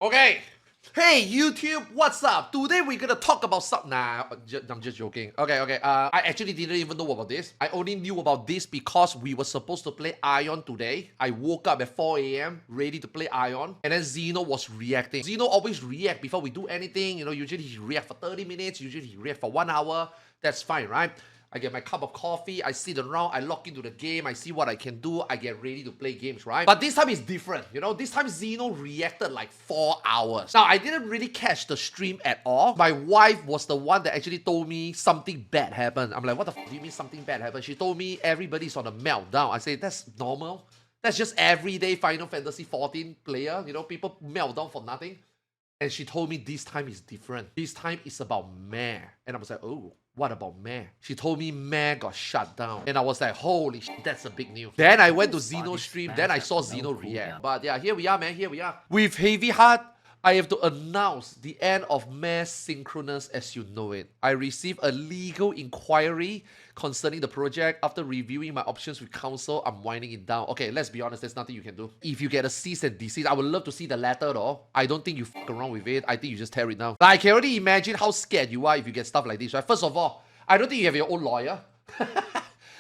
Okay. Hey YouTube, what's up? Today we're gonna talk about something. Nah, I'm just joking. Okay. I actually didn't even know about this. I only knew about this because we were supposed to play Ion today. I woke up at 4 a.m. ready to play Ion, and then Zeno was reacting. Zeno always react before we do anything. You know, usually he react for 30 minutes. Usually he react for 1 hour. That's fine, right? I get my cup of coffee, I sit around, I log into the game, I see what I can do, I get ready to play games, right? But this time is different, you know? This time Zeno reacted like 4 hours. Now, I didn't really catch the stream at all. My wife was the one that actually told me something bad happened. I'm like, what the f do you mean something bad happened? She told me everybody's on a meltdown. I say, that's normal. That's just everyday Final Fantasy XIV player. You know, people melt down for nothing. And she told me this time is different. This time it's about Mare. And I was like, oh, what about Mare? She told me Mare got shut down. And I was like, holy shit, that's a big news. Then I went to Zeno's stream. Then I saw Zeno react. But yeah, here we are, man. Here we are. With heavy heart, I have to announce the end of Mare Synchronous as you know it. I received a legal inquiry concerning the project. After reviewing my options with counsel, I'm winding it down. Okay, let's be honest, there's nothing you can do. If you get a cease and desist, I would love to see the letter though. I don't think you fuck around with it. I think you just tear it down. Like, I can already imagine how scared you are if you get stuff like this, right? First of all, I don't think you have your own lawyer.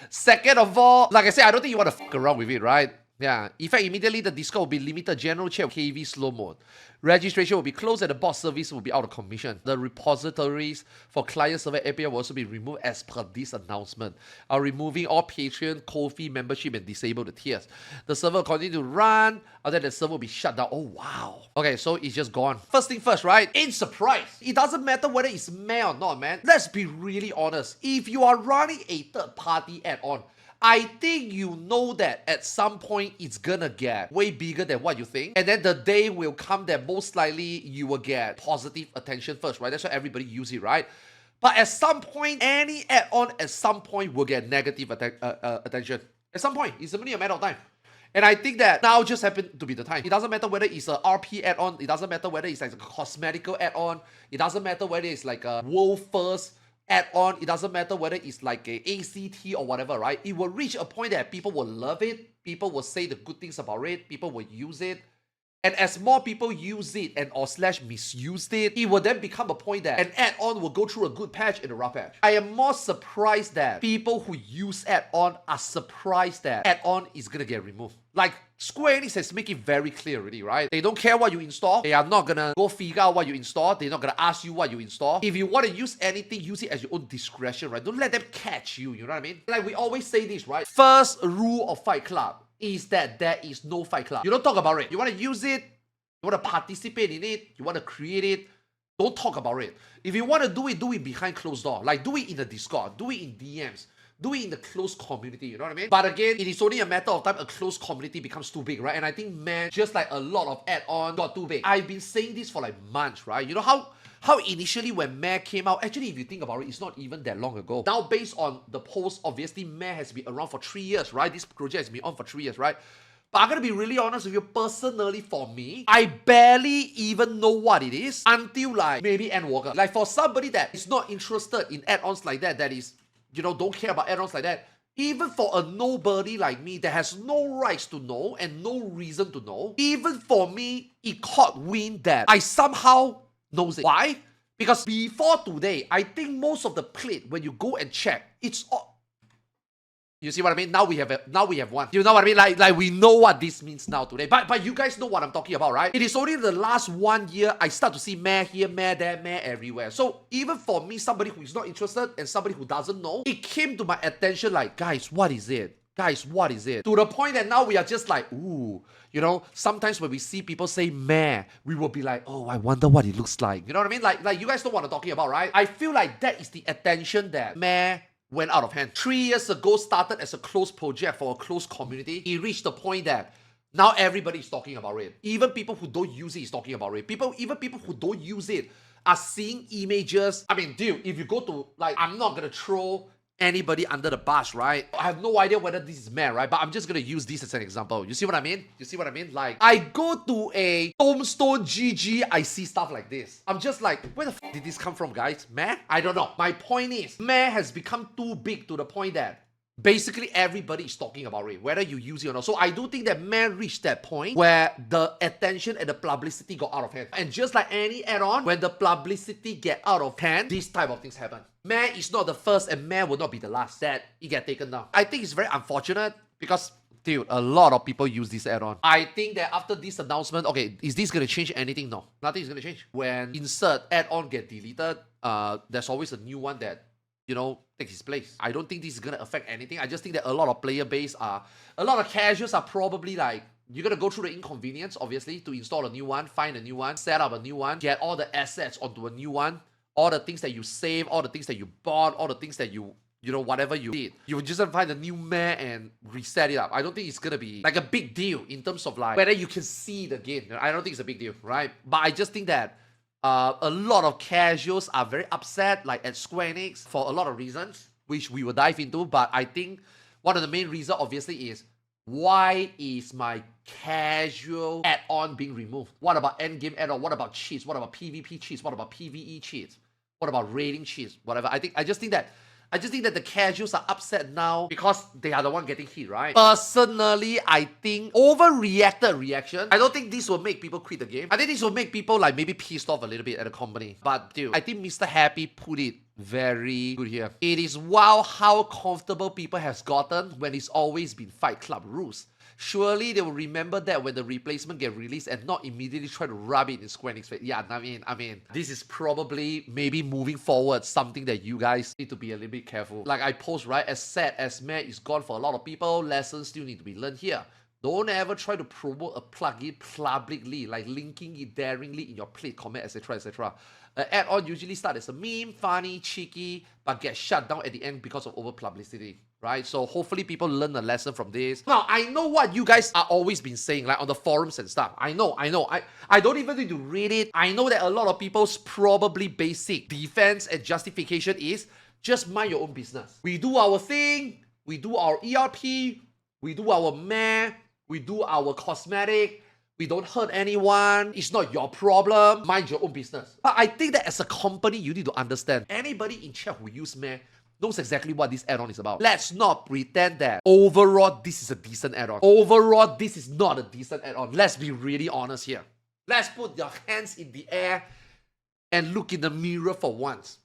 Second of all, like I said, I don't think you want to fuck around with it, right? Yeah. In fact, immediately the Discord will be limited general chat KV slow mode. Registration will be closed and the bot service will be out of commission. The repositories for client server API will also be removed as per this announcement. I'm removing all Patreon, Ko-fi membership and disable the tiers. The server will continue to run, and then the server will be shut down. Oh, wow. Okay, so it's just gone. First thing first, right? Ain't surprised. It doesn't matter whether it's Mare or not, man. Let's be really honest. If you are running a third-party add-on, I think you know that at some point it's gonna get way bigger than what you think. And then the day will come that most likely you will get positive attention first, right? That's why everybody use it, right? But at some point, any add-on at some point will get negative attention. At some point, it's only a matter of time. And I think that now just happened to be the time. It doesn't matter whether it's a RP add-on. It doesn't matter whether it's like a cosmetical add-on. It doesn't matter whether it's like a world first add-on. It doesn't matter whether it's like a ACT or whatever, right? It will reach a point that people will love it, people will say the good things about it, people will use it, and as more people use it and or slash misuse it, it will then become a point that an add-on will go through a good patch and a rough patch. I am more surprised that people who use add-on are surprised that add-on is gonna get removed. Like, Square Enix has made it very clear already, right? They don't care what you install. They are not gonna go figure out what you install. They're not gonna ask you what you install. If you want to use anything, use it as your own discretion, right? Don't let them catch you, you know what I mean? Like, we always say this, right? First rule of Fight Club is that there is no Fight Club. You don't talk about it. You want to use it, you want to participate in it, you want to create it, don't talk about it. If you want to do it behind closed door. Like, do it in the Discord, do it in DMs. Do it in the closed community, you know what I mean? But again, it is only a matter of time a closed community becomes too big, right? And I think, man, just like a lot of add-on got too big. I've been saying this for like months, right? You know how initially when Mare came out, actually if you think about it, it's not even that long ago. Now based on the post, obviously Mare has been around for 3 years, right? This project has been on for 3 years, right? But I'm gonna be really honest with you, personally for me, I barely even know what it is until like maybe Endwalker. Like for somebody that is not interested in add-ons like that is, you know, don't care about add-ons like that. Even for a nobody like me that has no rights to know and no reason to know, even for me, it caught wind that I somehow knows it. Why? Because before today, I think most of the plate, when you go and check, it's all... You see what I mean? Now we have one. You know what I mean? Like we know what this means now today. But you guys know what I'm talking about, right? It is only the last 1 year I start to see Mare here, Mare there, Mare everywhere. So even for me, somebody who is not interested and somebody who doesn't know, it came to my attention like, guys, what is it? Guys, what is it? To the point that now we are just like, ooh, you know, sometimes when we see people say Mare, we will be like, oh, I wonder what it looks like. You know what I mean? Like you guys know what I'm talking about, right? I feel like that is the attention that Mare went out of hand. 3 years ago, started as a closed project for a closed community. It reached the point that now everybody is talking about it. Even people who don't use it is talking about it. Even people who don't use it are seeing images. I mean, dude, if you go to, like, I'm not gonna throw anybody under the bus, right? I have no idea whether this is Mare, right? But I'm just gonna use this as an example. You see what I mean? You see what I mean? Like, I go to a Tombstone GG, I see stuff like this. I'm just like, where the f did this come from, guys? Mare? I don't know. My point is, Mare has become too big to the point that basically everybody is talking about it, whether you use it or not. So I do think that Mare reached that point where the attention and the publicity got out of hand. And just like any add-on, when the publicity get out of hand, these type of things happen. Mare is not the first and Mare will not be the last that it get taken down. I think it's very unfortunate because, dude, a lot of people use this add-on. I think that after this announcement, okay, is this going to change anything? No, nothing is going to change. When insert add-on get deleted, there's always a new one that, you know, takes his place. I don't think this is going to affect anything. I just think that a lot of player base a lot of casuals are probably like, you're going to go through the inconvenience, obviously, to install a new one, find a new one, set up a new one, get all the assets onto a new one, all the things that you save, all the things that you bought, all the things that you know, whatever you did. You would just find a new Mare and reset it up. I don't think it's going to be like a big deal in terms of like whether you can see the game. I don't think it's a big deal, right? But I just think that a lot of casuals are very upset, like at Square Enix, for a lot of reasons, which we will dive into. But I think one of the main reasons, obviously, is why is my casual add-on being removed? What about endgame add-on? What about cheats? What about PvP cheats? What about PvE cheats? What about raiding cheats? Whatever. I just think that the casuals are upset now because they are the one getting hit, right? Personally, I think overreacted reaction. I don't think this will make people quit the game. I think this will make people like maybe pissed off a little bit at the company. But dude, I think Mr. Happy put it very good here. It is wild how comfortable people has gotten when it's always been Fight Club rules. Surely they will remember that when the replacement get released and not immediately try to rub it in Square Enix face. Yeah, I mean, this is probably maybe moving forward something that you guys need to be a little bit careful. Like I post, right, as sad as Mare is gone for a lot of people, lessons still need to be learned here. Don't ever try to promote a plugin publicly, like linking it daringly in your plate, comment, etc, etc. An add-on usually starts as a meme, funny, cheeky, but gets shut down at the end because of over publicity, right? So hopefully people learn a lesson from this. Now, I know what you guys are always been saying, like on the forums and stuff. I know. I don't even need to read it. I know that a lot of people's probably basic defense and justification is just mind your own business. We do our thing, we do our ERP, we do our Mare, we do our cosmetic, we don't hurt anyone, it's not your problem, mind your own business. But I think that as a company, you need to understand, anybody in chat who use Mare knows exactly what this add-on is about. Let's not pretend that overall this is a decent add-on. Overall, this is not a decent add-on. Let's be really honest here. Let's put your hands in the air and look in the mirror for once.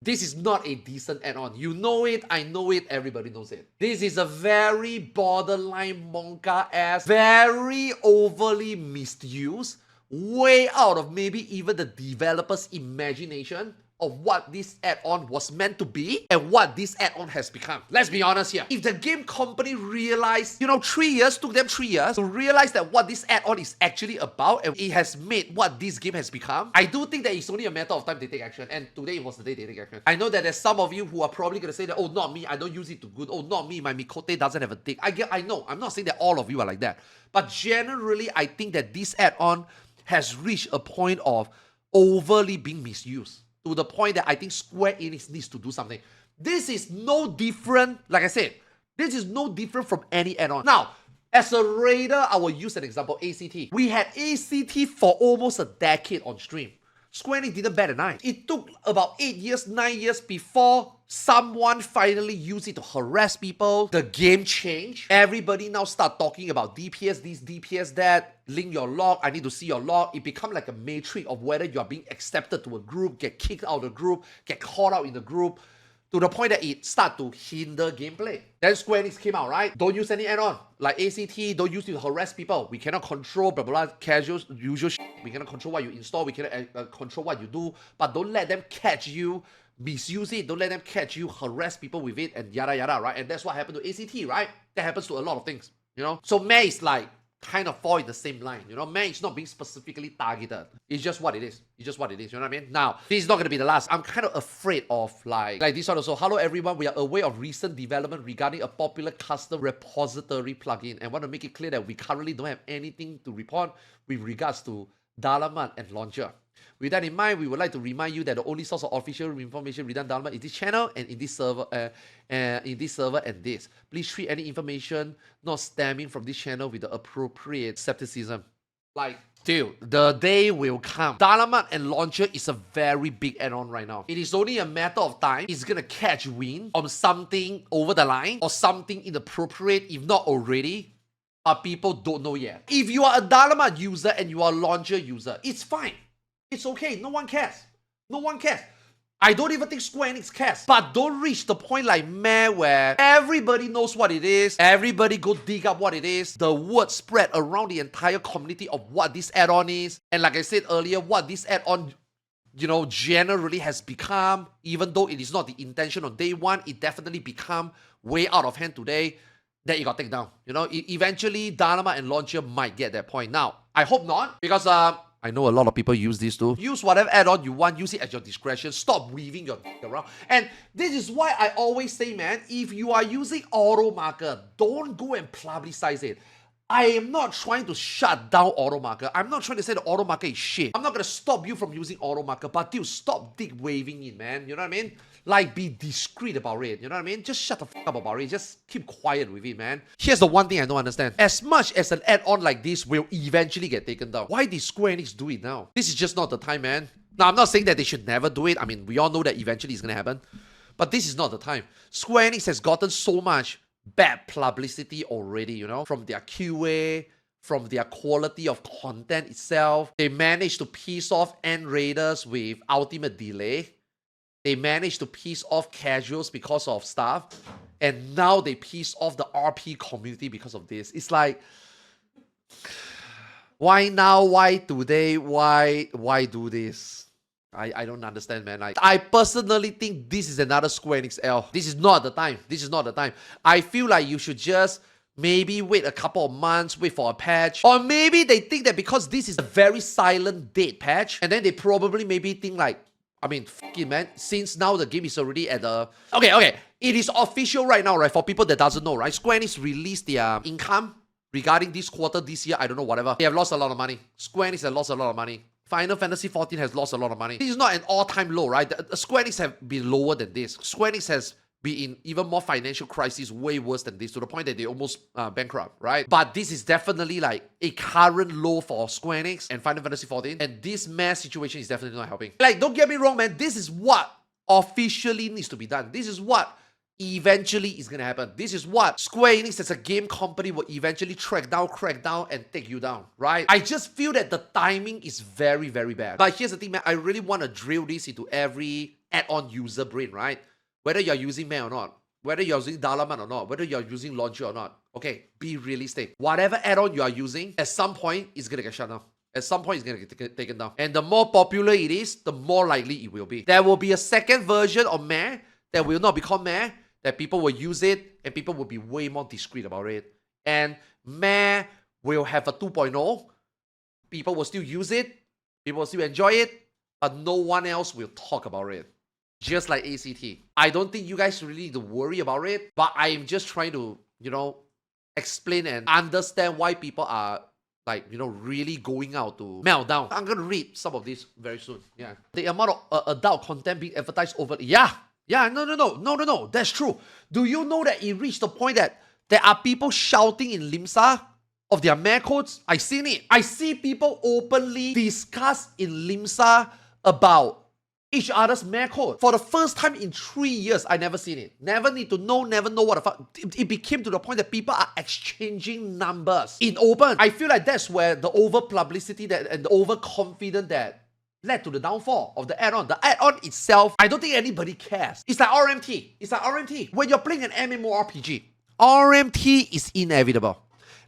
This is not a decent add-on. You know it, I know it, everybody knows it. This is a very borderline manga-ass, very overly misused, way out of maybe even the developer's imagination of what this add-on was meant to be and what this add-on has become. Let's be honest here. If the game company realized, you know, 3 years, took them 3 years to realize that what this add-on is actually about and it has made what this game has become, I do think that it's only a matter of time they take action. And today was the day they take action. I know that there's some of you who are probably going to say that, oh, not me, I don't use it too good. Oh, not me, my Mikote doesn't have a dick. I know. I'm not saying that all of you are like that. But generally, I think that this add-on has reached a point of overly being misused, to the point that I think Square Enix needs to do something. This is no different, like I said, this is no different from any add-on. Now, as a raider, I will use an example, ACT. We had ACT for almost a decade on stream. Square Enix didn't bat an eye. It took about 8 years, 9 years before someone finally used it to harass people. The game changed. Everybody now start talking about DPS this, DPS that, link your log, I need to see your log. It become like a matrix of whether you are being accepted to a group, get kicked out of the group, get caught out in the group, to the point that it start to hinder gameplay. Then Square Enix came out, right? Don't use any add-on. Like ACT, don't use it to harass people. We cannot control blah blah blah, casuals, usual shit. We cannot control what you install, we cannot control what you do, but don't let them catch you, misuse it, don't let them catch you, harass people with it, and yada yada, right? And that's what happened to ACT, right? That happens to a lot of things, you know? So Mare is like, kind of fall in the same line, you know? Mare is not being specifically targeted. It's just what it is. It's just what it is, you know what I mean? Now, this is not going to be the last. I'm kind of afraid of like this one also. Hello everyone, we are aware of recent development regarding a popular custom repository plugin and want to make it clear that we currently don't have anything to report with regards to Dalaman and Launcher. With that in mind, we would like to remind you that the only source of official information regarding Dalaman is this channel and in this server, and this. Please treat any information not stemming from this channel with the appropriate skepticism. Like, Still, the day will come. Dalaman and Launcher is a very big add-on right now. It is only a matter of time. It's gonna catch wind on something over the line or something inappropriate, if not already. But people don't know yet. If you are a Dalaman user and you are a Launcher user, it's fine. It's okay. No one cares. No one cares. I don't even think Square Enix cares. But don't reach the point like Mare where everybody knows what it is. Everybody go dig up what it is. The word spread around the entire community of what this add-on is. And like I said earlier, what this add-on, generally has become. Even though it is not the intention on day one, it definitely become way out of hand today. That it got taken down. Eventually, Dynamite and Launcher might get that point. Now, I hope not. Because I know a lot of people use this too. Use whatever add-on you want. Use it at your discretion. Stop weaving your around. And this is why I always say, man, if you are using auto marker, don't go and publicize it. I am not trying to shut down auto marker. I'm not trying to say the auto marker is shit. I'm not going to stop you from using auto marker, but dude, stop dick waving it, man. You know what I mean? Like, be discreet about it. You know what I mean? Just shut the fuck up about it. Just keep quiet with it, man. Here's the one thing I don't understand. As much as an add-on like this will eventually get taken down, why did Square Enix do it now? This is just not the time, man. Now, I'm not saying that they should never do it. I mean, we all know that eventually it's going to happen. But this is not the time. Square Enix has gotten so much bad publicity already, from their QA, from their quality of content itself. They managed to piss off end raiders with ultimate delay. They managed to piss off casuals because of stuff. And now they piss off the RP community because of this. It's like, why now? Why today? Why do this? I don't understand, man. I personally think this is another Square Enix L. This is not the time. This is not the time. I feel like you should just maybe wait a couple of months, wait for a patch. Or maybe they think that because this is a very silent dead patch, and then they probably maybe think like, I mean, fuck it, man. Since now the game is already at the... Okay. It is official right now, right? For people that doesn't know, right? Square Enix released their income regarding this quarter, this year, I don't know, whatever. They have lost a lot of money. Square Enix has lost a lot of money. Final Fantasy XIV has lost a lot of money. This is not an all-time low, right? The Square Enix have been lower than this. Square Enix has been in even more financial crisis, way worse than this, to the point that they almost bankrupt, right? But this is definitely like a current low for Square Enix and Final Fantasy XIV. And this mass situation is definitely not helping. Like, don't get me wrong, man. This is what officially needs to be done. This is what eventually is gonna happen. This is what Square Enix as a game company will eventually crack down and take you down, right? I just feel that the timing is very, very bad. But here's the thing, man. I really want to drill this into every add-on user brain, right? Whether you're using Mare or not, whether you're using Dalaman or not, whether you're using Launcher or not, okay, be realistic. Whatever add-on you are using, at some point, it's gonna get shut down. At some point, it's going to get taken down. And the more popular it is, the more likely it will be. There will be a second version of Mare that will not be called Mare, that people will use it, and people will be way more discreet about it. And Mare will have a 2.0. People will still use it. People will still enjoy it. But no one else will talk about it. Just like ACT. I don't think you guys really need to worry about it. But I'm just trying to, explain and understand why people are, really going out to melt down. I'm going to read some of this very soon. Yeah. The amount of adult content being advertised over... Yeah, no, that's true. Do you know that it reached the point that there are people shouting in Limsa of their Mare codes? I seen it. I see people openly discuss in Limsa about each other's Mare code. For the first time in 3 years, I never seen it. Never need to know, never know what the fuck. It became to the point that people are exchanging numbers in open. I feel like that's where the over publicity and the overconfidence that led to the downfall of the add-on. The add-on itself, I don't think anybody cares. It's like RMT. When you're playing an MMORPG, RMT is inevitable.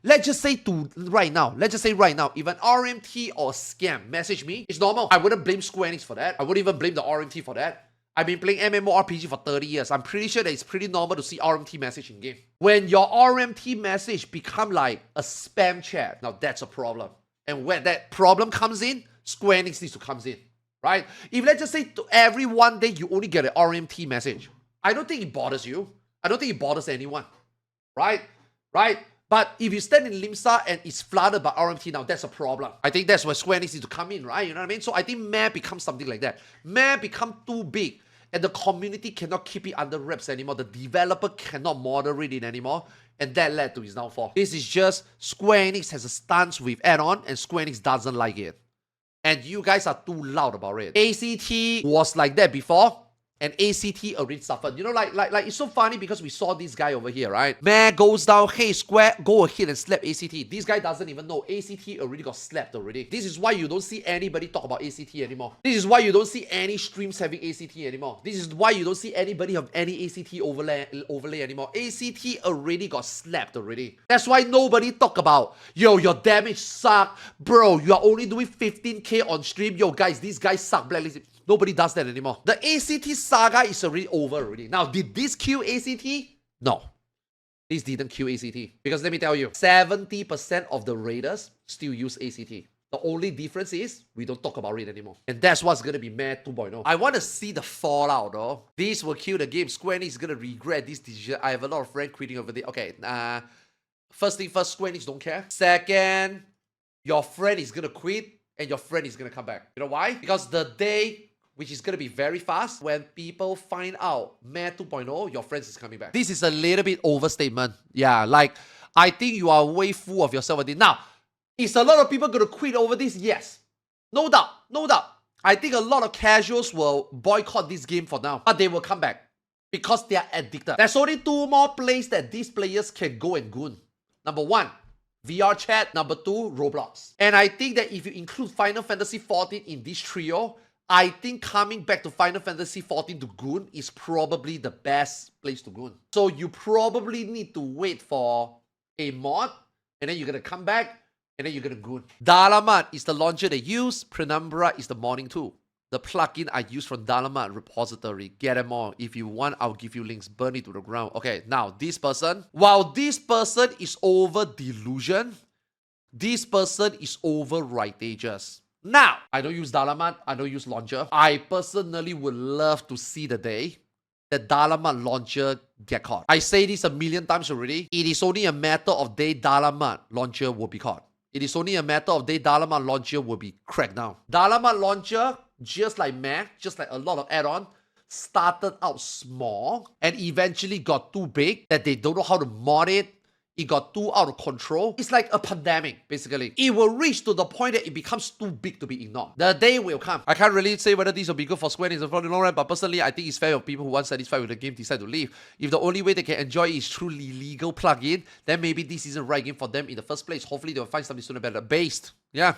Let's just say right now, if an RMT or scam message me, it's normal. I wouldn't blame Square Enix for that. I wouldn't even blame the RMT for that. I've been playing MMORPG for 30 years. I'm pretty sure that it's pretty normal to see RMT message in game. When your RMT message become like a spam chat, now that's a problem. And when that problem comes in, Square Enix needs to come in, right? If let's just say to every one day you only get an RMT message, I don't think it bothers you. I don't think it bothers anyone, right? But if you stand in Limsa and it's flooded by RMT now, that's a problem. I think that's where Square Enix needs to come in, right? You know what I mean? So I think Mare becomes something like that. Mare become too big and the community cannot keep it under wraps anymore. The developer cannot moderate it anymore. and that led to his downfall. This is just Square Enix has a stance with add-on, and Square Enix doesn't like it. And you guys are too loud about it. ACT was like that before, and ACT already suffered. You know, like it's so funny because we saw this guy over here, right? Mare goes down, hey, Square, go ahead and slap ACT. This guy doesn't even know. ACT already got slapped already. This is why you don't see anybody talk about ACT anymore. This is why you don't see any streams having ACT anymore. This is why you don't see anybody have any ACT overlay anymore. ACT already got slapped already. That's why nobody talk about, yo, your damage suck. Bro, you are only doing 15k on stream. Yo, guys, these guys suck. Blacklisted. Nobody does that anymore. The ACT saga is already over already. Now, did this kill ACT? No. This didn't kill ACT. Because let me tell you, 70% of the raiders still use ACT. The only difference is we don't talk about it anymore. And that's what's going to be Mare 2.0. I want to see the fallout though. This will kill the game. Square Enix is going to regret this decision. I have a lot of friends quitting over there. Okay, first thing first, Square Enix don't care. Second, your friend is going to quit and your friend is going to come back. You know why? Because the day, which is going to be very fast, when people find out Mare 2.0, your friends is coming back. This is a little bit overstatement. Yeah, like, I think you are way full of yourself. Now, is a lot of people going to quit over this? Yes. No doubt. No doubt. I think a lot of casuals will boycott this game for now. But they will come back. Because they are addicted. There's only two more places that these players can go and goon. Number one, VR chat. Number two, Roblox. And I think that if you include Final Fantasy XIV in this trio, I think coming back to Final Fantasy XIV to goon is probably the best place to goon. So you probably need to wait for a mod, and then you're going to come back, and then you're going to goon. Dalaman is the launcher they use. Penumbra is the modding tool. The plugin I use from Dalaman repository. Get them all. If you want, I'll give you links. Burn it to the ground. Okay, now this person, while this person is over delusion, this person is over rightageous. Now, I don't use Dalaman, I don't use launcher. I personally would love to see the day that Dalaman launcher get caught. I say this a million times already. It is only a matter of day Dalaman launcher will be caught. It is only a matter of day Dalaman launcher will be cracked down. Dalaman launcher, just like Mare, just like a lot of add-on, started out small and eventually got too big that they don't know how to mod it. It got too out of control. It's like a pandemic, basically. It will reach to the point that it becomes too big to be ignored. The day will come. I can't really say whether this will be good for Square Enix or for the long run, but personally, I think it's fair if people who aren't satisfied with the game decide to leave. If the only way they can enjoy it is through legal plugin, then maybe this isn't the right game for them in the first place. Hopefully, they'll find something sooner better. Based. Yeah.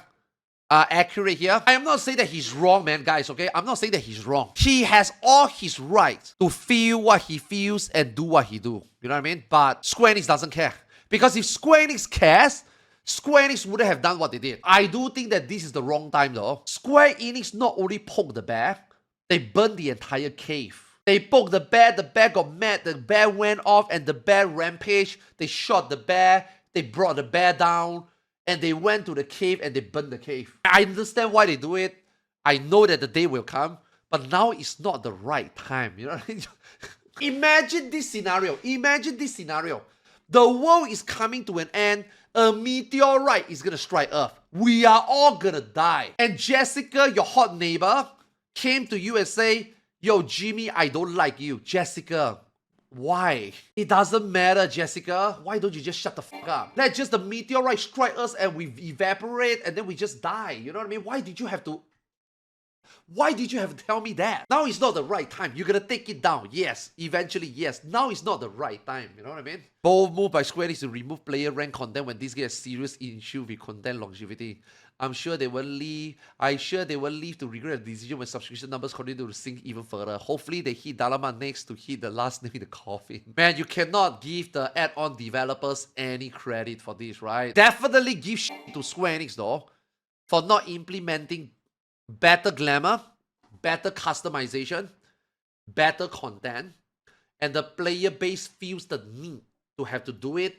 Accurate here. I am not saying that he's wrong, man, guys, okay? I'm not saying that he's wrong. He has all his rights to feel what he feels and do what he do. You know what I mean? But Square Enix doesn't care. Because if Square Enix cares, Square Enix wouldn't have done what they did. I do think that this is the wrong time though. Square Enix not only poked the bear, they burned the entire cave. They poked the bear got mad, the bear went off and the bear rampaged. They shot the bear, they brought the bear down, and they went to the cave and they burned the cave. I understand why they do it. I know that the day will come, but now is not the right time. You know what I mean? Imagine this scenario. Imagine this scenario. The world is coming to an end. A meteorite is gonna strike Earth. We are all gonna die. And Jessica, your hot neighbor, came to you and say, yo, Jimmy, I don't like you. Jessica, why? It doesn't matter, Jessica. Why don't you just shut the fuck up? Let just the meteorite strike us and we evaporate and then we just die. You know what I mean? Why did you have to tell me that? Now is not the right time. You're gonna take it down. Yes. Eventually, yes. Now is not the right time. You know what I mean? Bold move by Square Enix to remove player rank content when this gets serious issue with content longevity. I'm sure they will leave. I'm sure they will leave to regret the decision when subscription numbers continue to sink even further. Hopefully, they hit Dalaman next to hit the last name in the coffin. Man, you cannot give the add-on developers any credit for this, right? Definitely give shit to Square Enix though for not implementing better glamour, better customization, better content, and the player base feels the need to have to do it,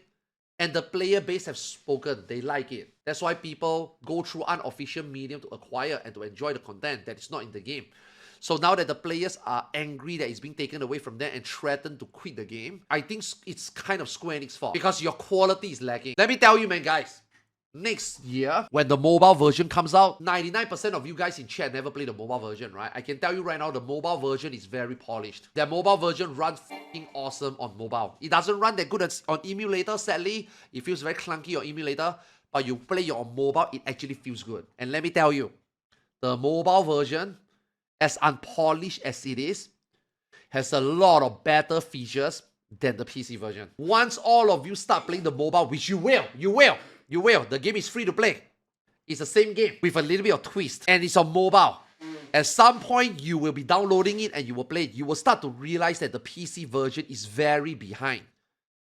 and the player base have spoken, they like it. That's why people go through unofficial medium to acquire and to enjoy the content that is not in the game. So now that the players are angry that it's being taken away from them and threatened to quit the game, I think it's kind of Square Enix's fault because your quality is lacking. Let me tell you, man, guys, next year, when the mobile version comes out, 99% of you guys in chat never play the mobile version, right? I can tell you right now, the mobile version is very polished. That mobile version runs f***ing awesome on mobile. It doesn't run that good on emulator, sadly. It feels very clunky on emulator, but you play it on mobile, it actually feels good. And let me tell you, the mobile version, as unpolished as it is, has a lot of better features than the PC version. Once all of you start playing the mobile, which you will. The game is free to play. It's the same game with a little bit of twist, and it's on mobile. At some point, you will be downloading it and you will play it. You will start to realize that the PC version is very behind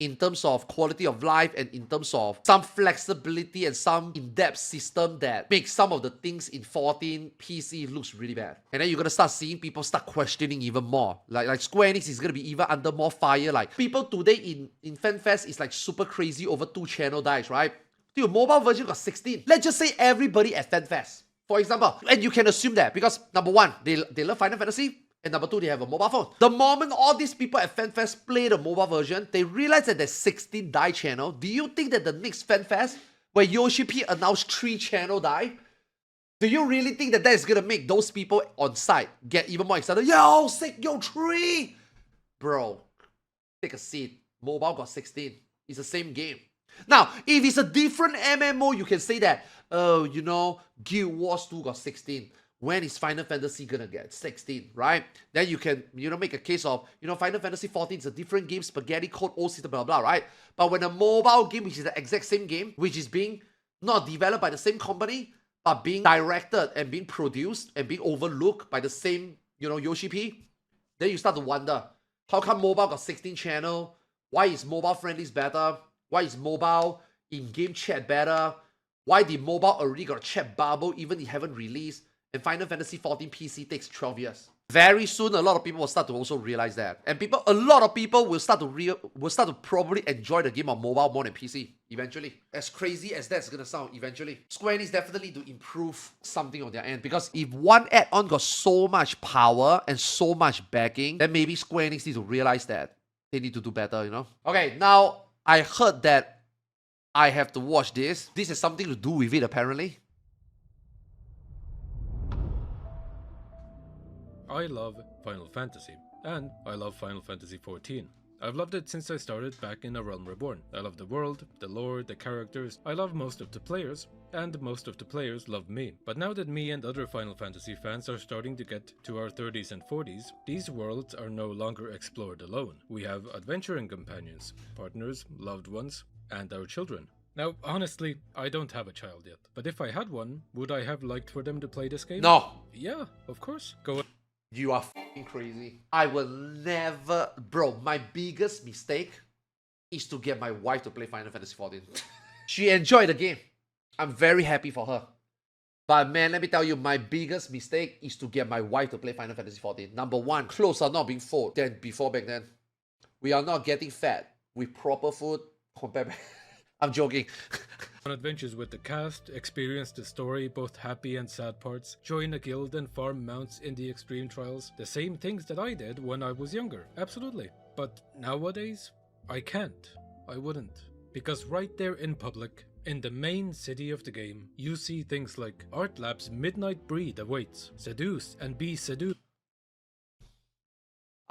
in terms of quality of life and in terms of some flexibility and some in-depth system that makes some of the things in 14 PC looks really bad. And then you're gonna start seeing people start questioning even more. Like Square Enix is gonna be even under more fire. Like people today in FanFest is like super crazy over 2 channel dice, right? Dude, mobile version got 16. Let's just say everybody at FanFest, for example. And you can assume that because number one, they love Final Fantasy. And number two, they have a mobile phone. The moment all these people at FanFest play the mobile version, they realize that there's 16 die channel. Do you think that the next FanFest, where Yoshi P announced 3 channel die, do you really think that is gonna make those people on site get even more excited? Yo, 3! Bro, take a seat. Mobile got 16. It's the same game. Now, if it's a different MMO, you can say that, oh, you know, Guild Wars 2 got 16. When is Final Fantasy gonna get 16, right? Then you can, make a case of, Final Fantasy 14 is a different game, spaghetti code, old system, blah, blah, right? But when a mobile game, which is the exact same game, which is being not developed by the same company, but being directed and being produced and being overlooked by the same, Yoshi P, then you start to wonder, how come mobile got 16 channel? Why is mobile friendlies better? Why is mobile in-game chat better? Why did mobile already got a chat bubble even if it haven't released? And Final Fantasy 14 PC takes 12 years. Very soon, a lot of people will start to also realize that. And a lot of people will start to probably enjoy the game on mobile more than PC, eventually. As crazy as that's gonna sound, eventually. Square Enix definitely to improve something on their end. Because if one add-on got so much power and so much backing, then maybe Square Enix need to realize that they need to do better, Okay, now, I heard that I have to watch this. This has something to do with it, apparently. I love Final Fantasy, and I love Final Fantasy XIV. I've loved it since I started back in A Realm Reborn. I love the world, the lore, the characters. I love most of the players, and most of the players love me. But now that me and other Final Fantasy fans are starting to get to our 30s and 40s, these worlds are no longer explored alone. We have adventuring companions, partners, loved ones, and our children. Now, honestly, I don't have a child yet, but if I had one, would I have liked for them to play this game? No. Yeah, of course. Go ahead. You are f***ing crazy. I will never... Bro, my biggest mistake is to get my wife to play Final Fantasy XIV. She enjoyed the game. I'm very happy for her. But man, let me tell you, my biggest mistake is to get my wife to play Final Fantasy XIV. Number one, clothes are not being full than before back then. We are not getting fat with proper food compared... I'm joking. On adventures with the cast, experience the story, both happy and sad parts, join a guild and farm mounts in the extreme trials. The same things that I did when I was younger, absolutely. But nowadays, I can't. I wouldn't. Because right there in public, in the main city of the game, you see things like Art Lab's Midnight Breed awaits. Seduce and be seduced.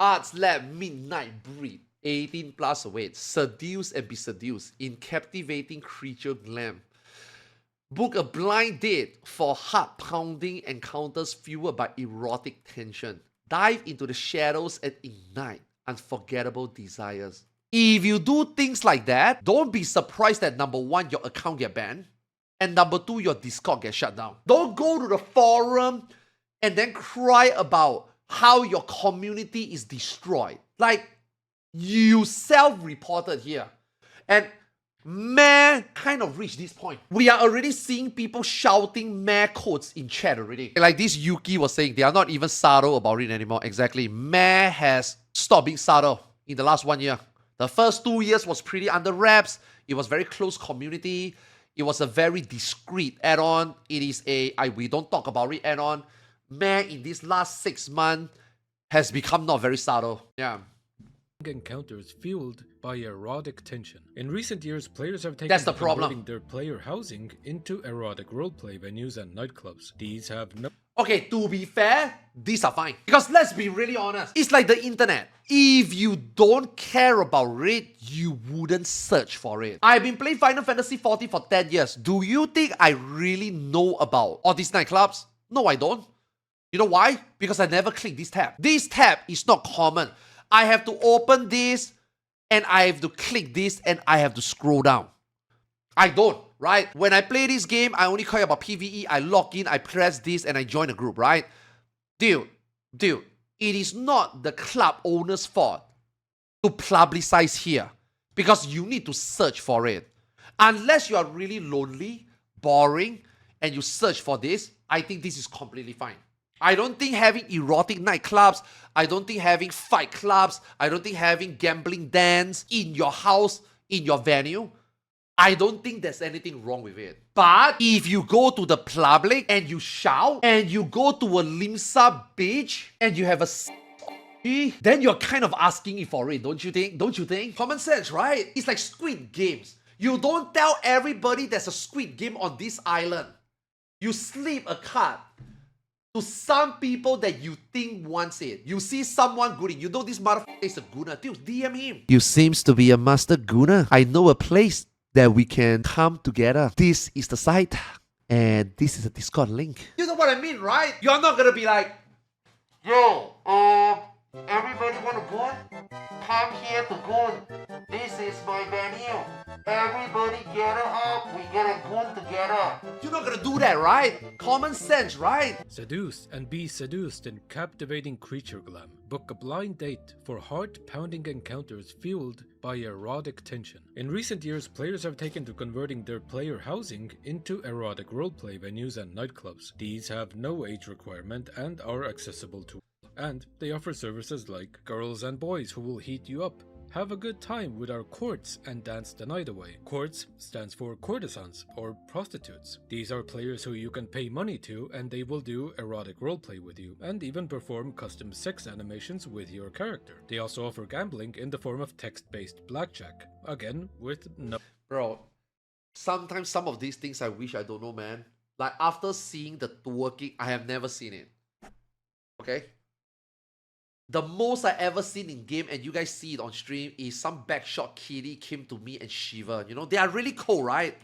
Arts Lab Midnight Breed. 18 plus awaits. Seduce and be seduced in captivating creature glam. Book a blind date for heart-pounding encounters fueled by erotic tension. Dive into the shadows and ignite unforgettable desires. If you do things like that, don't be surprised that number one, your account get banned, and number two, your Discord get shut down. Don't go to the forum and then cry about how your community is destroyed. Like, you self-reported here. And Mare kind of reached this point. We are already seeing people shouting Mare codes in chat already. Like this Yuki was saying, they are not even subtle about it anymore. Exactly. Mare has stopped being subtle in the last 1 year. The first 2 years was pretty under wraps. It was very close community. It was a very discreet add-on. It is we don't talk about it add-on. Mare in this last 6 months has become not very subtle. Yeah. encounters fueled by erotic tension. In recent years, players have taken That's the to problem. converting their player housing into erotic roleplay venues and nightclubs. These have no Okay, to be fair, these are fine. Because let's be really honest, it's like the internet. If you don't care about it, you wouldn't search for it. I've been playing Final Fantasy XIV for 10 years. Do you think I really know about all these nightclubs? No, I don't. You know why? Because I never click this tab. This tab is not common. I have to open this, and I have to click this, and I have to scroll down. I don't, right? When I play this game, I only care about PvE. I log in, I press this, and I join a group, right? Dude, it is not the club owner's fault to publicize here because you need to search for it. Unless you are really lonely, boring, and you search for this, I think this is completely fine. I don't think having erotic nightclubs, I don't think having fight clubs, I don't think having gambling dens in your house, in your venue, I don't think there's anything wrong with it. But if you go to the public and you shout and you go to a Limsa beach and you have a then you're kind of asking it for it, don't you think? Don't you think? Common sense, right? It's like Squid Games. You don't tell everybody there's a Squid Game on this island. You slip a card to some people that you think wants it. You see someone gooning. You know this motherfucker is a gooner. Dude, DM him. You seems to be a master gooner. I know a place that we can come together. This is the site, and this is a Discord link. You know what I mean, right? You're not gonna be like, yo, everybody wanna go? Come here to go. This is my venue. Everybody gather up. We gotta go together. You're not gonna do that, right? Common sense, right? seduce and be seduced in captivating creature glam. Book a blind date for heart-pounding encounters fueled by erotic tension. In recent years, players have taken to converting their player housing into erotic roleplay venues and nightclubs. These have no age requirement and are accessible to all. And they offer services like girls and boys who will heat you up. Have a good time with our courts and dance the night away. Courts stands for courtesans or prostitutes. These are players who you can pay money to and they will do erotic roleplay with you and even perform custom sex animations with your character. They also offer gambling in the form of text-based blackjack. Again, with no... Bro, sometimes some of these things I wish I don't know, man. Like after seeing the twerking, I have never seen it. Okay? The most I ever seen in game, and you guys see it on stream, is some backshot kitty came to me and shiver. You know, they are really cold, right?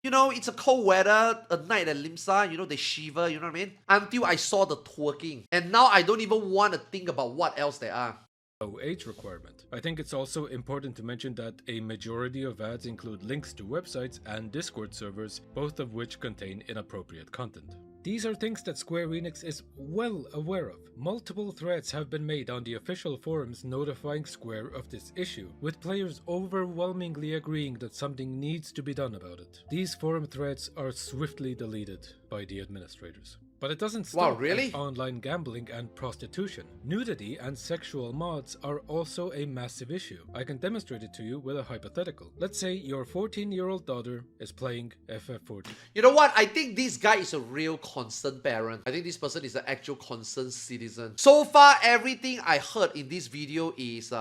You know, it's a cold weather, a night at Limsa, you know, they shiver, you know what I mean? Until I saw the twerking. And now I don't even want to think about what else there are. No age requirement. I think it's also important to mention that a majority of ads include links to websites and Discord servers, both of which contain inappropriate content. These are things that Square Enix is well aware of. Multiple threats have been made on the official forums notifying Square of this issue, with players overwhelmingly agreeing that something needs to be done about it. These forum threads are swiftly deleted by the administrators. But it doesn't stop at online gambling and prostitution. Nudity and sexual mods are also a massive issue. I can demonstrate it to you with a hypothetical. Let's say your 14-year-old daughter is playing FF14. You know what? I think this guy is a real concerned parent. I think this person is an actual concerned citizen. So far, everything I heard in this video is,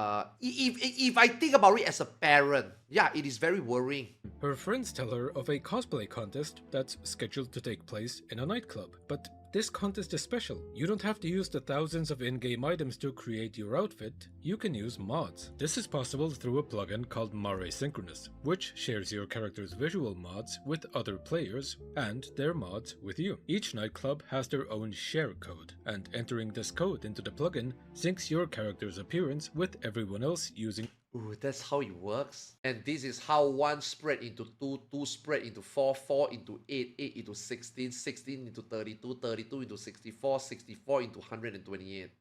if I think about it as a parent, yeah, it is very worrying. Her friends tell her of a cosplay contest that's scheduled to take place in a nightclub. But this contest is special. You don't have to use the thousands of in-game items to create your outfit. You can use mods. This is possible through a plugin called Mare Synchronous, which shares your character's visual mods with other players and their mods with you. Each nightclub has their own share code, and entering this code into the plugin syncs your character's appearance with everyone else using. Ooh, that's how it works. And this is how 1 spread into 2, 2 spread into 4, 4 into 8, 8 into 16, 16 into 32, 32 into 64, 64 into 128.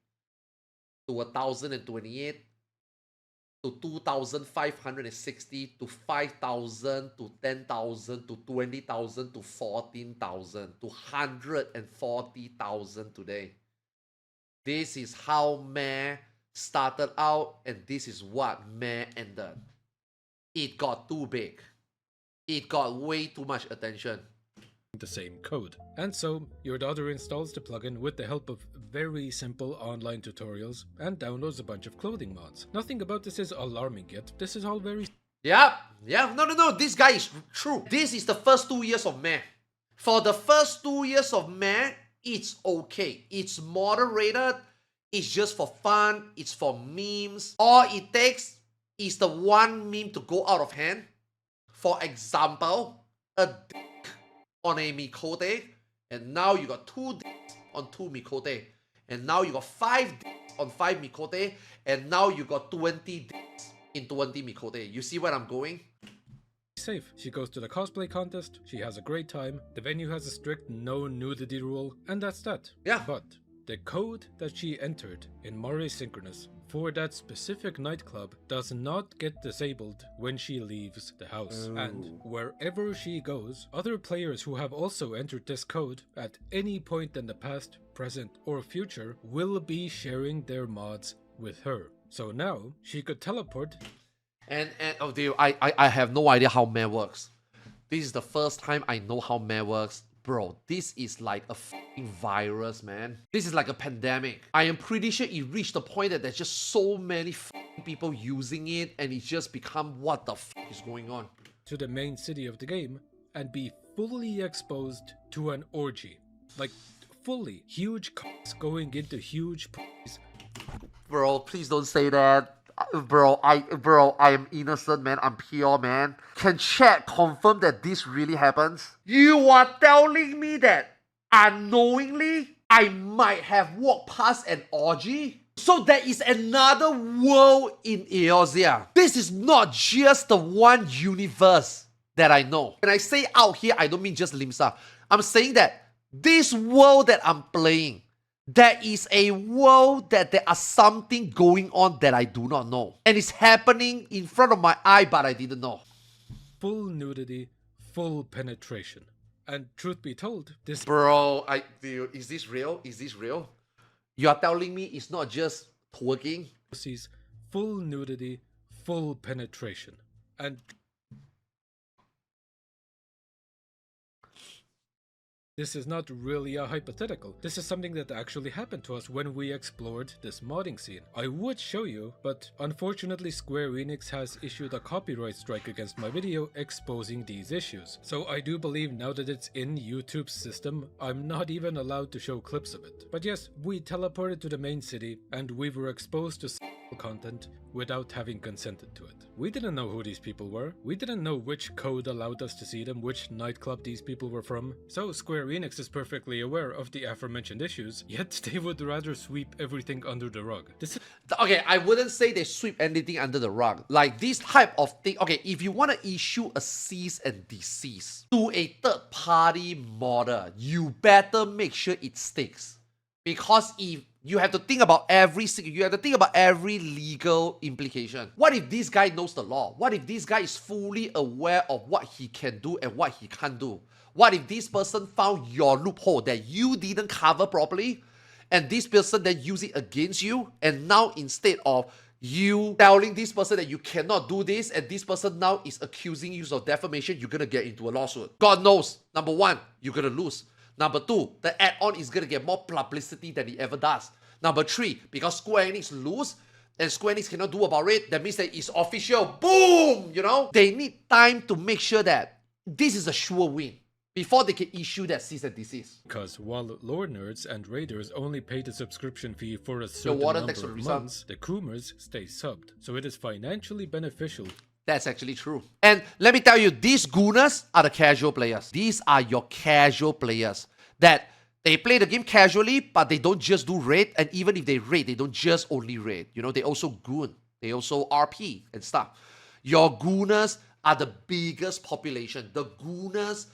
To 1028, to 2560, to 5000, to 10,000, to 20,000, to 14,000, to 140,000 today. This is how Mare started out, and this is what Mare ended. It got too big. It got way too much attention. the same code. And so, your daughter installs the plugin with the help of very simple online tutorials and downloads a bunch of clothing mods. Nothing about this is alarming yet. This is all very... Yeah. No. This guy is true. This is the first 2 years of Mare. For the first 2 years of Mare, it's okay. It's moderated. It's just for fun. It's for memes. All it takes is the one meme to go out of hand. For example, a dick on a Mikote. And now you got 2 dicks on 2 Mikote. And now you got 5 dicks on 5 Mikote. And now you got 20 dicks in 20 Mikote. You see where I'm going? Safe. She goes to the cosplay contest, she has a great time, the venue has a strict no nudity rule, and that's that. Yeah. But the code that she entered in Mare Synchronous for that specific nightclub does not get disabled when she leaves the house. Ooh. And wherever she goes, other players who have also entered this code at any point in the past, present, or future will be sharing their mods with her. So now she could teleport. And oh dude, I have no idea how Mare works. This is the first time I know how Mare works. Bro, this is like a f***ing virus, man. This is like a pandemic. I am pretty sure it reached the point that there's just so many f***ing people using it and it's just become what the f*** is going on. To the main city of the game and be fully exposed to an orgy. Like, fully. Huge cocks going into huge parties. Bro, please don't say that. Bro, I am innocent, man. I'm pure, man. Can chat confirm that this really happens? You are telling me that unknowingly I might have walked past an orgy? So there is another world in Eorzea. This is not just the one universe that I know. When I say out here, I don't mean just Limsa. I'm saying that this world that I'm playing, there is a world that there are something going on that I do not know. And it's happening in front of my eye, but I didn't know. Full nudity, full penetration. And truth be told, this... Bro, dude, is this real? Is this real? You are telling me it's not just twerking? sees full nudity, full penetration. And this is not really a hypothetical. This is something that actually happened to us when we explored this modding scene. I would show you, but unfortunately Square Enix has issued a copyright strike against my video exposing these issues. So I do believe now that it's in YouTube's system, I'm not even allowed to show clips of it. But yes, we teleported to the main city and we were exposed to content without having consented to it. We didn't know who these people were. We didn't know which code allowed us to see them, which nightclub these people were from. So Square Enix is perfectly aware of the aforementioned issues, yet they would rather sweep everything under the rug. This is okay, I wouldn't say they sweep anything under the rug. Like this type of thing, okay, if you want to issue a cease and desist to a third party modder, you better make sure it sticks. Because if you have to think about you have to think about every legal implication. What if this guy knows the law? What if this guy is fully aware of what he can do and what he can't do? What if this person found your loophole that you didn't cover properly, and this person then use it against you, and now instead of you telling this person that you cannot do this, and this person now is accusing you of defamation, you're gonna get into a lawsuit. God knows, number one, you're gonna lose. Number two, the add-on is gonna get more publicity than it ever does. Number three, because Square Enix lose and Square Enix cannot do about it, that means that it's official. Boom! You know? They need time to make sure that this is a sure win before they can issue that cease and desist. because while lore nerds and raiders only pay the subscription fee for a certain water number takes of a result. months, the Kroomers stay subbed, so it is financially beneficial. That's actually true. And let me tell you, these gooners are the casual players. These are your casual players that they play the game casually, but they don't just do raid. And even if they raid, they don't just only raid. You know, they also goon. They also RP and stuff. Your gooners are the biggest population. The gooners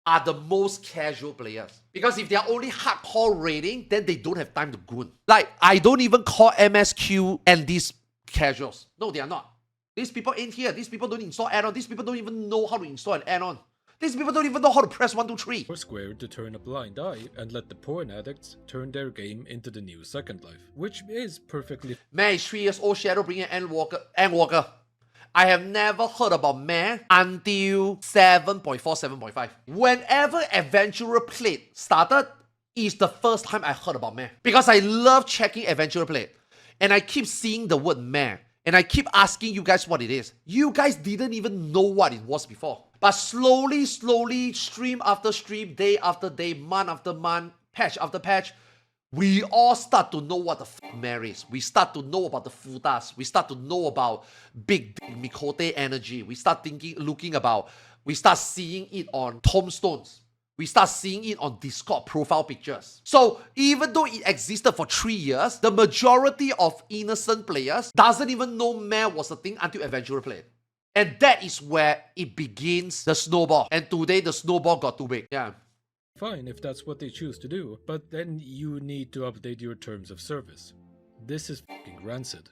are the most casual players. Because if they are only hardcore raiding, then they don't have time to goon. Like, I don't even call MSQ and these casuals. No, they are not. These people ain't here. These people don't install add-on. These people don't even know how to install an add-on. These people don't even know how to press 1, 2, 3. For Square to turn a blind eye and let the porn addicts turn their game into the new Second Life, which is perfectly Man, it's 3 years old Shadow bringing Endwalker. I have never heard about Mare until 7.4, 7.5. Whenever Adventurer Plate started, is the first time I heard about Mare. Because I love checking Adventurer Plate. And I keep seeing the word Mare. And I keep asking you guys what it is. You guys didn't even know what it was before. But slowly, stream after stream, day after day, month after month, patch after patch, we all start to know what the Mare is. We start to know about the Futas. We start to know about big Mikote energy. We start we start seeing it on tombstones. We start seeing it on Discord profile pictures. So even though it existed for 3 years, the majority of innocent players doesn't even know Mare was a thing until Adventurer played. And that is where it begins the snowball. And today the snowball got too big. Yeah. Fine if that's what they choose to do, but then you need to update your terms of service. This is fucking rancid.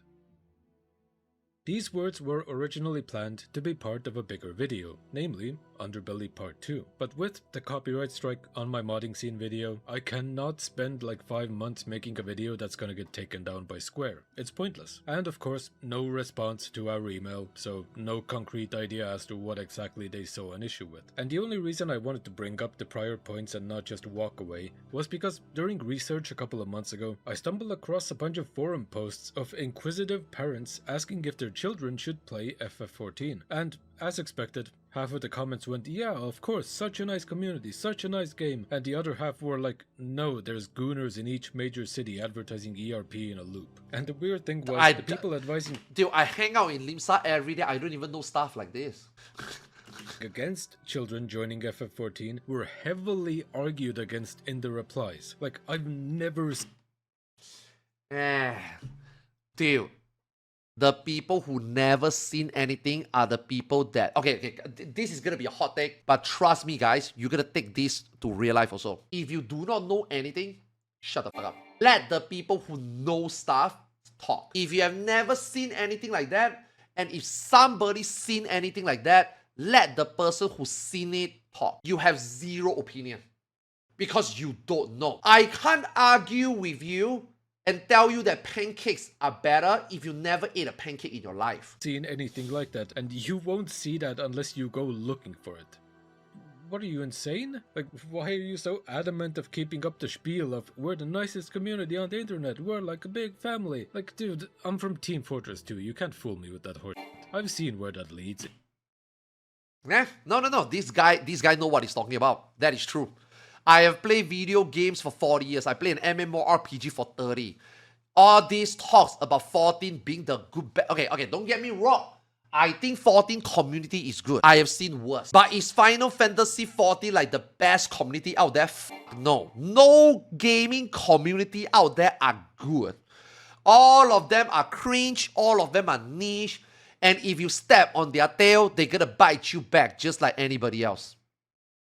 These words were originally planned to be part of a bigger video, namely Underbelly Part 2. But with the copyright strike on my modding scene video, I cannot spend like 5 months making a video that's gonna get taken down by Square. It's pointless. And of course, no response to our email, so no concrete idea as to what exactly they saw an issue with. And the only reason I wanted to bring up the prior points and not just walk away was because during research a couple of months ago, I stumbled across a bunch of forum posts of inquisitive parents asking if their children should play FF14. And as expected, half of the comments went, yeah, of course, such a nice community, such a nice game, and the other half were like, no, there's gooners in each major city advertising ERP in a loop. And the weird thing was, the people advising... Dude, I hang out in Limsa every day, I don't even know stuff like this. against children joining FF14 were heavily argued against in the replies. Like, I've never... Dude. The people who never seen anything are the people that... Okay, this is gonna be a hot take, but trust me, guys, you're gonna take this to real life also. If you do not know anything, shut the fuck up. Let the people who know stuff talk. If you have never seen anything like that, and if somebody's seen anything like that, let the person who's seen it talk. You have zero opinion. Because you don't know. I can't argue with you and tell you that pancakes are better if you never ate a pancake in your life. Seen anything like that, and you won't see that unless you go looking for it. What are you, insane? Like, why are you so adamant of keeping up the spiel of we're the nicest community on the internet, we're like a big family? Like, dude, I'm from Team Fortress 2, you can't fool me with that horse. I've seen where that leads. No. This guy know what he's talking about. That is true. I have played video games for 40 years. I play an MMORPG for 30. All these talks about 14 being the good... Okay, don't get me wrong. I think 14 community is good. I have seen worse. But is Final Fantasy 14 like the best community out there? No. No gaming community out there are good. All of them are cringe. All of them are niche. And if you step on their tail, they're gonna bite you back just like anybody else.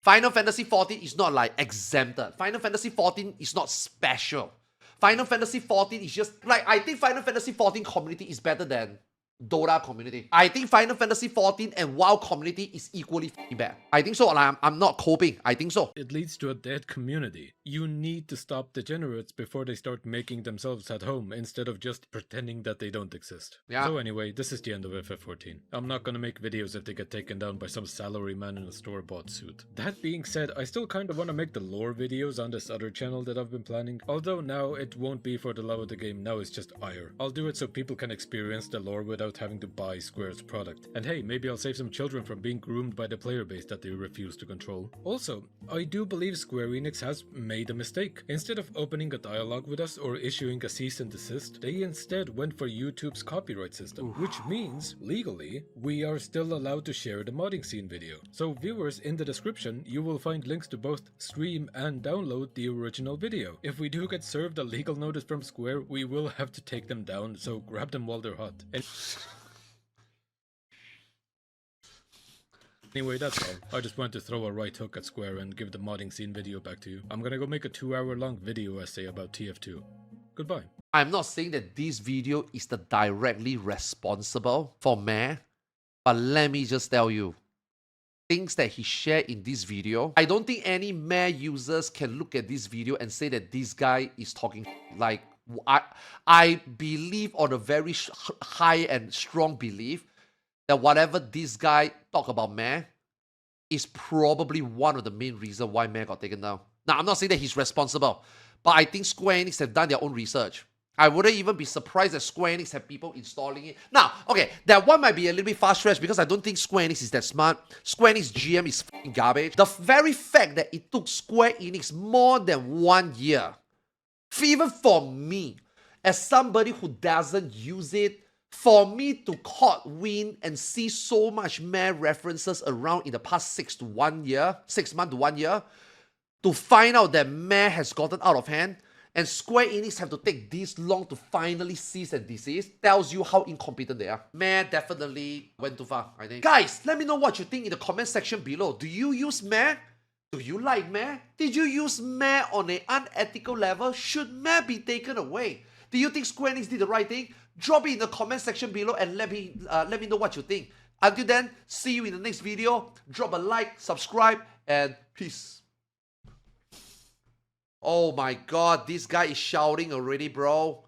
Final Fantasy 14 is not like exempted. Final Fantasy 14 is not special. Final Fantasy 14 is just like, I think Final Fantasy 14 community is better than Dota community. I think Final Fantasy 14 and WoW community is equally bad. I think so. I'm not coping. I think so. It leads to a dead community. You need to stop degenerates before they start making themselves at home instead of just pretending that they don't exist. Yeah. So anyway, this is the end of FF14. I'm not gonna make videos if they get taken down by some salaryman in a store-bought suit. That being said, I still kinda wanna make the lore videos on this other channel that I've been planning. Although now it won't be for the love of the game, now it's just ire. I'll do it so people can experience the lore without having to buy Square's product. And hey, maybe I'll save some children from being groomed by the player base that they refuse to control. Also, I do believe Square Enix has made a mistake. Instead of opening a dialogue with us or issuing a cease and desist, they instead went for YouTube's copyright system, which means, legally, we are still allowed to share the modding scene video. So viewers, in the description, you will find links to both stream and download the original video. If we do get served a legal notice from Square, we will have to take them down, so grab them while they're hot. Anyway, that's all. I just wanted to throw a right hook at Square and give the modding scene video back to you. I'm gonna go make a 2-hour-long video essay about TF2. Goodbye. I'm not saying that this video is the directly responsible for Mare, but let me just tell you, things that he shared in this video, I don't think any Mare users can look at this video and say that this guy is talking like... I believe on a very high and strong belief that whatever this guy talk about Mare is probably one of the main reasons why Mare got taken down. Now, I'm not saying that he's responsible, but I think Square Enix have done their own research. I wouldn't even be surprised that Square Enix have people installing it. Now, okay, that one might be a little bit fast-stretched because I don't think Square Enix is that smart. Square Enix GM is f***ing garbage. The very fact that it took Square Enix more than 1 year, even for me, as somebody who doesn't use it, for me to caught wind and see so much Mare references around in the past 6 months to 1 year, to find out that Mare has gotten out of hand, and Square Enix have to take this long to finally cease and desist, tells you how incompetent they are. Mare definitely went too far, I think. Guys, let me know what you think in the comment section below. Do you use Mare? Do you like Mare? Did you use Mare on an unethical level? Should Mare be taken away? Do you think Square Enix did the right thing? Drop it in the comment section below and let me know what you think. Until then, see you in the next video. Drop a like, subscribe, and peace. Oh my god, this guy is shouting already, bro.